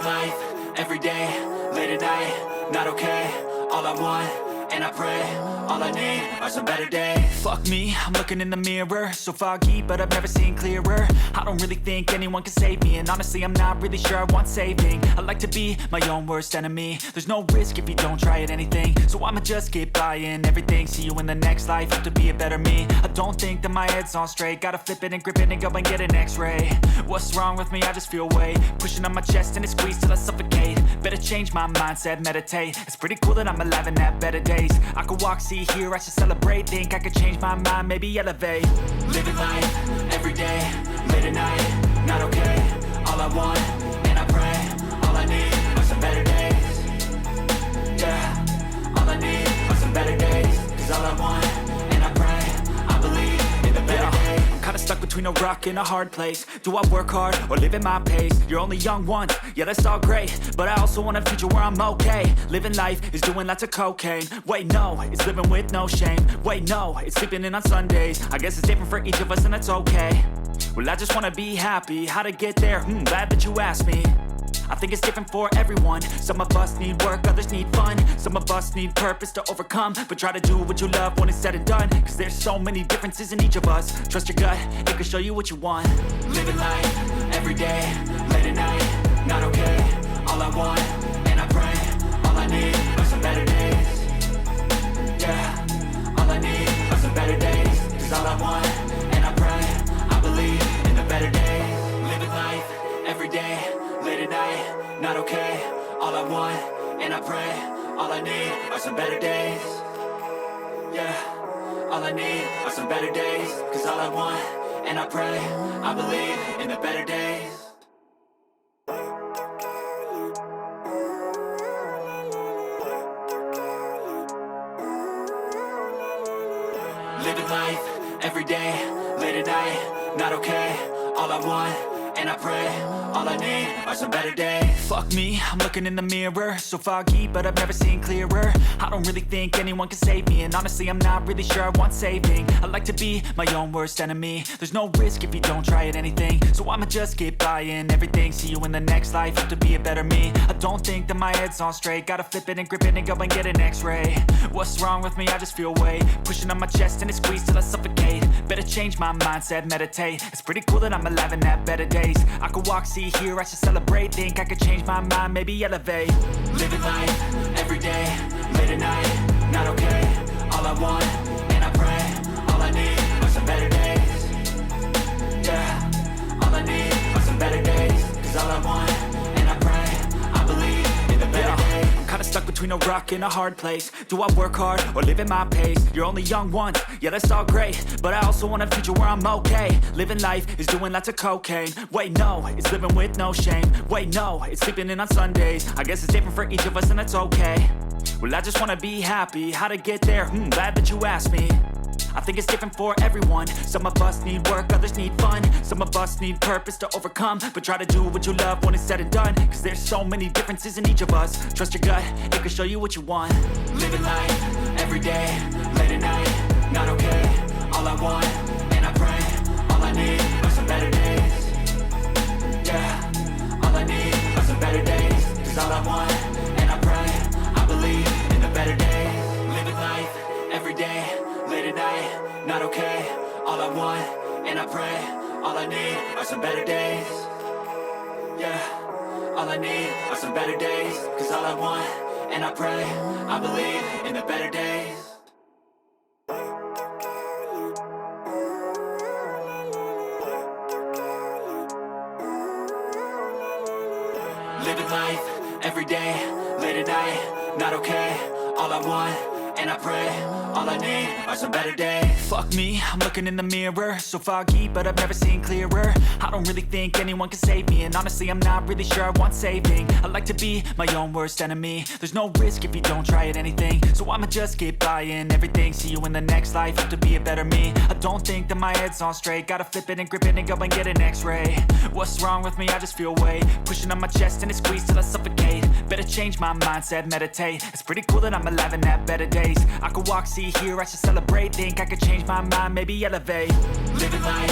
Living life, everyday, late at night, not okay. All I want, and I pray, all I need are some better days. Fuck me, I'm looking in the mirror, so foggy, but I've never seen clearer. I don't really think anyone can save me, and honestly I'm not really sure I want saving. I like to be my own worst enemy. There's no risk if you don't try at anything, so I'ma just keep buying everything. See you in the next life, have to be a better me. I don't think that my head's on straight, gotta flip it and grip it and go and get an x-ray. What's wrong with me? I just feel weight pushing on my chest and it squeezes till I suffocate. Better change my mindset, meditate. It's pretty cool that I'm alive and have better days. I could walk, see, hear, I should celebrate. Think I could change my mind, maybe elevate. Living life, everyday, late at night, not okay. All I want, and I pray, all I need are some better days. Yeah, all I need are some better days. Cause all I want, and I pray, I believe in the better days. I'm kinda stuck between a rock and a hard place. Do I work hard or live at my pace? You're only young once, yeah that's all great, but I also want a future where I'm okay. Living life is doing lots of cocaine. Wait no, it's living with no shame. Wait no, it's sleeping in on Sundays. I guess it's different for each of us and that's okay. Well I just wanna be happy, how to get there? Glad that you asked me. I think it's different for everyone. Some of us need work, others need fun. Some of us need purpose to overcome. But try to do what you love when it's said and done. Cause there's so many differences in each of us. Trust your gut, it can show you what you want. Living life, everyday, late at night, not okay. All I want, and I pray, all I need are some better days. Yeah, all I need are some better days. Cause all I want, and I pray, I believe in the better days. Living life, everyday, late at night, not okay. All I want, and I pray, all I need are some better days. Yeah, all I need are some better days. Cause all I want, and I pray, I believe in the better days. Living life, everyday, late at night, not okay. All I want, and I pray, all I need are some better days. Fuck me, I'm looking in the mirror, so foggy, but I've never seen clearer. I don't really think anyone can save me, and honestly I'm not really sure I want saving. I like to be my own worst enemy. There's no risk if you don't try at anything, so I'ma just keep buying everything. See you in the next life, have to be a better me. I don't think that my head's on straight, gotta flip it and grip it and go and get an x-ray. What's wrong with me? I just feel weight pushing on my chest and it squeezes till I suffocate. Better change my mindset, meditate. It's pretty cool that I'm alive and have better days. I could walk, see, hear, I should celebrate. Think I could change my mind, maybe elevate. Living life, everyday, late at night, not okay. All I want, and I pray, all I need are some better days. Yeah, all I need are some better days. Cause all I want, and I pray, I believe in the better days. I'm kinda stuck between a rock and a hard place. Do I work hard or live at my pace? You're only young once, yeah that's all great, but I also want a future where I'm okay. Living life is doing lots of cocaine. Wait no, it's living with no shame. Wait no, it's sleeping in on Sundays. I guess it's different for each of us and that's okay. Well I just wanna be happy, how to get there? Glad that you asked me. I think it's different for everyone. Some of us need work, others need fun. Some of us need purpose to overcome. But try to do what you love when it's said and done. Cause there's so many differences in each of us. Trust your gut, it can show you what you want. Living life, everyday, late at night, not okay. All I want, and I pray, all I need are some better days. Yeah, all I need are some better days. Cause all I want, and I pray, I believe in the better days. Living life, everyday, late at night, not okay. All I want, and I pray, all I need are some better days. Yeah, all I need are some better days. Cause all I want, and I pray, I believe in the better days. Living life, everyday, late at night, not okay. All I want, and I pray, all I need are some better days. Fuck me, I'm looking in the mirror, so foggy, but I've never seen clearer. I don't really think anyone can save me, and honestly I'm not really sure I want saving. I like to be my own worst enemy. There's no risk if you don't try at anything, so I'ma just keep buying everything. See you in the next life, have to be a better me. I don't think that my head's on straight, gotta flip it and grip it and go and get an x-ray. What's wrong with me? I just feel weight pushing on my chest and it squeezes till I suffocate. Better change my mindset, meditate. It's pretty cool that I'm alive and have better days. I could walk, see, hear, I should celebrate. Think I could change my mind, maybe elevate. Living life,